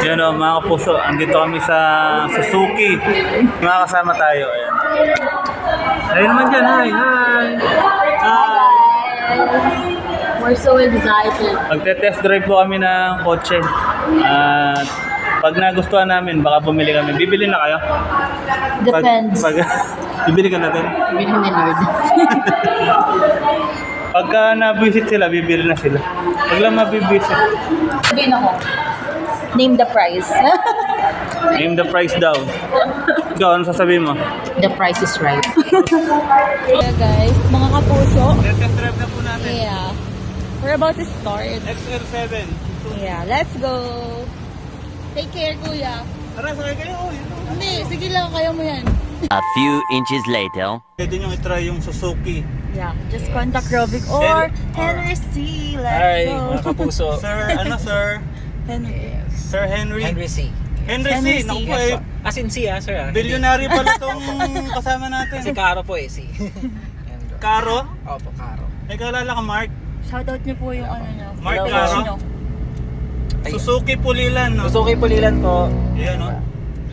Yan o mga kapuso, andito kami sa Suzuki. Mga kasama tayo. Ayan. Ayun naman dyan, hi! We're so excited. Magte-test drive po kami ng kotse. At pag nagustuhan namin, baka bumili kami. Bibili na kayo? Depends. Bibili ka natin? Bibili ni Lord. Pagka na-visit sila, bibili na sila. Pag lang mabibisit. Sabihin ako. Name the price. Name the price daw. Ikaw, ano sasabihin mo? The price is right. Yeah guys, mga kapuso. Test drive na po natin. Yeah. We're about to start. XL7. Yeah, let's go. Take care, kuya. Tara, sakay kayo. Hindi, sige lang, kaya mo yan. A few inches later. Pwede nyo itry yung Suzuki. Yeah, just contact Rovic or Henry C. Let's go. Mga kapuso. Sir, ano sir? Henry. Sir Henry. Henry C. Henry Henry C. C. Naku po eh. As in C sir Bilyonary pala tong kasama Si natin. Caro po C. Caro? Opo, Caro. May kalala ka Mark? Shoutout niyo po yung ano niyo. Mark followers Caro? niyo. Suzuki Pulilan, no? Suzuki Pulilan po. Yan, no?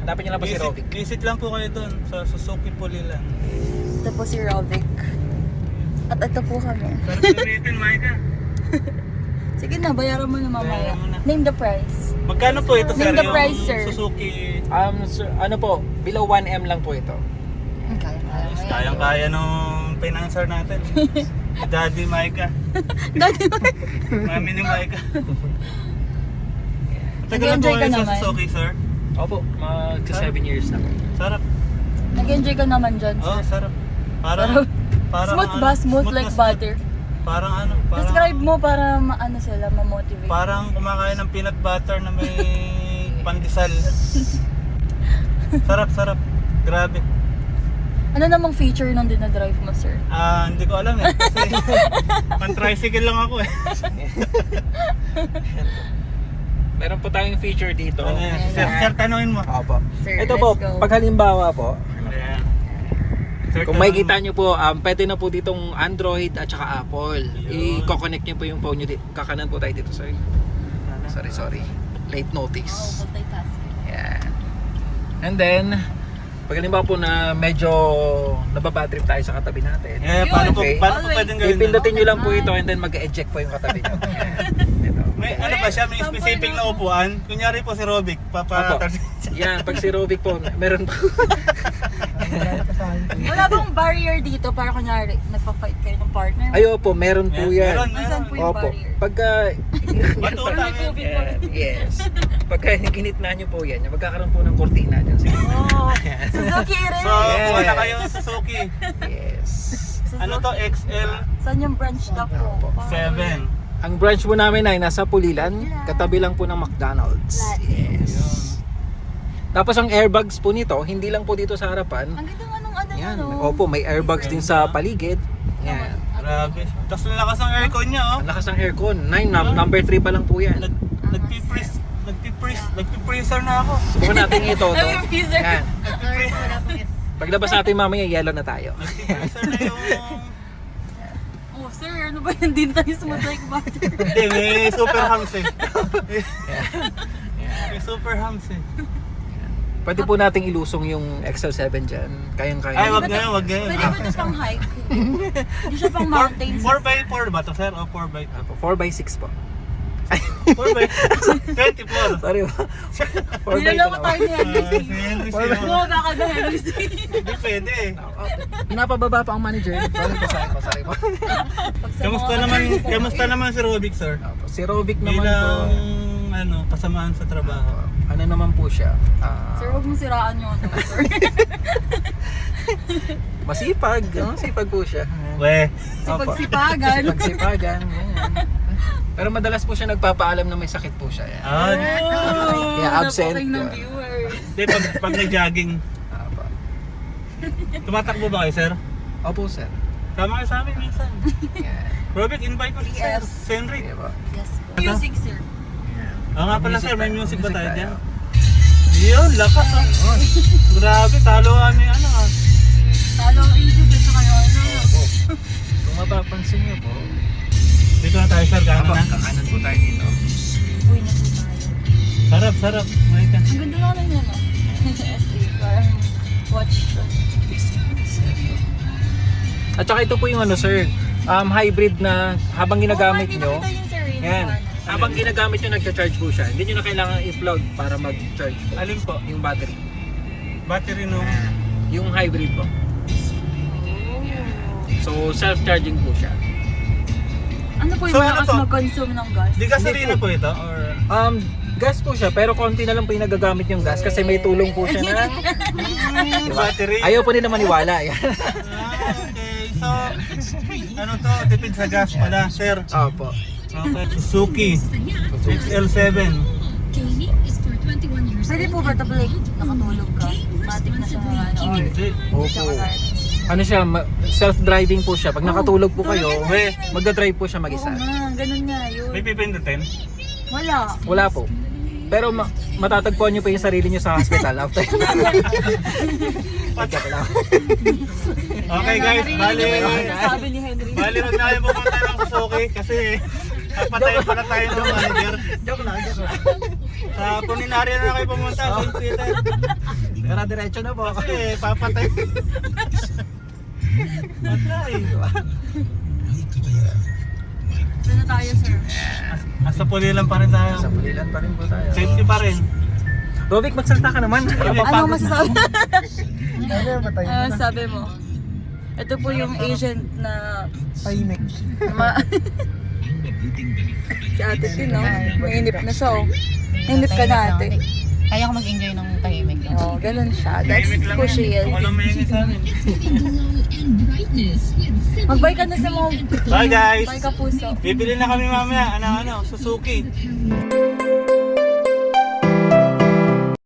Hanapin niyo lang po si Rovic. Visit lang po kayo doon sa Suzuki Pulilan. Ito po si Rovic. At ito po kami. Sarap gamitin, Micah. Sige na, bayaran mo na mamaya. Bayaran mo na. Name the price. Magkano po ito, sir? Name the Yung price, sir. Suzuki. Sir, ano po, below 1M lang po ito. Kaya. Kayang-kaya nung financer natin. Daddy Micah. Dati mo. Mami ni Micah. Tagal na po Nag-enjoy ka kayo sa naman. Suzuki, sir? Opo, mag 7 years na po. Sarap. Nag-enjoy ka naman dyan, sir. Oh, sarap. Parang Smooth ba? Smooth like butter. Parang ano, parang Describe mo para maano sila, ma-motivate. parang kumakain ng peanut butter na may pandesal. Sarap, sarap. Grabe. Ano namang feature nung dinadrive mo, sir? Hindi ko alam eh. Kasi pan-tricycle lang ako eh. Meron po tayong feature dito. Ano yan? Sir, tanungin mo. Opo. Sir, Ito let's po, go. pag halimbawa po, Ayan. Sir, kung tanungin makikita mo. nyo po, pwede na po ditong Android at saka Apple. Yun. I-connect nyo po yung phone nyo dito. Kakanan po tayo dito, sorry. Sorry. Late notice. Multitasking. Yan. And then, pag halimbawa po na medyo nababad trip tayo sa katabi natin. Paano po, Okay. paano po pwedeng gawin? Ipindutin nyo lang po ito and then mag-eject po yung katabi nyo. Ito. May ano ba siya? May specific na upuan? Kunyari po si Robic, Opo. papa Yan, pag si Rovic po, meron po. Wala bang barrier dito para kunyari, nagpa-fight kayo ng partner? Ayo po, meron po yan. Saan po yung Opo. barrier? Pagka Batuta Yan, yes. Pagka ginitna nyo po yan, magkakaroon po ng kortina dyan. Sige. Oh, Suzuki rin! So, Yeah. wala kayo Suzuki. Yes. Suzuki. Ano to? XL7. Saan yung branch na po? Ang branch po namin ay nasa Pulilan, katabi lang po ng McDonald's. Yes. Tapos ang airbags po nito, hindi lang po dito sa harapan. Ang ganda nga nung ano Yan. no? Opo, may airbags din sa paligid. Yan. Grabe. Tapos lakas ng aircon niya, oh. Ang lakas ng aircon. Number 3 pa lang po yan. Nagpipreaser na ako. Subukan natin ito. Nagpipreaser. Yan. Paglabas natin mamaya, yellow na tayo. Nagpipreaser na yung... Oh, sir, ano ba yan? Din tayo smooth like butter. Hindi, may super hams eh. May super hams eh. Pwede po nating ilusong yung XL7 dyan. Kayang-kaya. Ay, wag ngayon, wag ngayon. Pwede ba ito pang hike? Hindi siya pang mountains. 4x4 ba to, sir? O 4x2? 4x6 po. 4x24. Sorry po. 4x2 Nilalawa tayo ni Henry C. Si Henry C. Bumaga ka na Henry C. Hindi pwede eh. Pinapababa pa ang manager. Sorry po. Kamusta naman si Robic, sir? Si Rovic naman Bilang, po. kasamaan sa trabaho. Ano naman po siya? Sir, huwag mo siraan yung ano, sir. Masipag. Masipag po siya. We. Sipagsipagan. Pagsipagan. Pero madalas po siya nagpapaalam na may sakit po siya. Yan. Kaya absent. Napaking ng viewers. Hindi, pag nag-jogging, Opo. tumatakbo ba kayo, sir? Opo, sir. Tama kayo sa amin minsan. Yan. Robic, invite mo si Sir Henry. Sige po. Yes. Music, sir. Nga pala, sir, may music ba tayo tayo. dyan? Yun, lakas ah. Grabe, talo kami Talo ang ages at saka yung ano. Kung mapapansin niyo po, Dito na tayo, sir, kanan na. kakanan po tayo dito. Uy, na po tayo. Sarap, sarap. Makita. Ang ganda na lang yan, no? SD, parang watch. At saka ito po yung ano sir, hybrid na habang ginagamit nyo, Nakita yung Serene. yan, habang ginagamit nyo nagcha-charge po siya, hindi nyo na kailangan i-plug para mag-charge po. Alin po? Yung battery. Battery nung... Yung hybrid po. So self-charging po siya. Ano po yung So, ano malakas to? mag-consume ng gas? Di gasolina po ito? Or... Gas po siya, pero konti na lang po yung nagagamit yung gas kasi may tulong po siya na battery? ayaw po nila maniwala. Yan. Okay. So, ano to? Tipid sa gas pala, sir. Opo. Okay. Suzuki XL7. Pwede po ba ito, Blake? Nakatulog ka? Matik na sa mga ano, or Hindi. Opo. Ano siya, self-driving po siya. Pag nakatulog po kayo, magdadrive po siya Oo mag-isa. nga, ganun nga yun. May pipindutin? Wala. Wala po. Pero matatagpuan nyo pa yung sarili nyo sa hospital after. Okay guys, bali. Sabi ni Henry. Bali, wag na kayo pumunta ng Suzuki kasi papatayin pala tayo ng manager. Joke lang. Sa Puninarya na kayo pumunta, St. Peter. Pero diretso na po. Kasi papatay. Patay. Ano tayo, sir? Asa pulilan pa rin tayo. Sa pulilan pa rin po tayo. Safety pa rin. Rovic, magsalita ka naman. Ano masasabi? Sabi mo? Ito po yung agent na Tahimik. si ate Tin, no? Nainip na siya, oh. Nainip ka na, ate. Kaya ko mag-enjoy ng tahimik lang. Oh, ganun siya. That's who she is. Ako lang mahingi sa amin. Mag-bye ka na sa mga... Bye guys! Bye ka puso. Bibili na kami mamaya. Ano, Suzuki.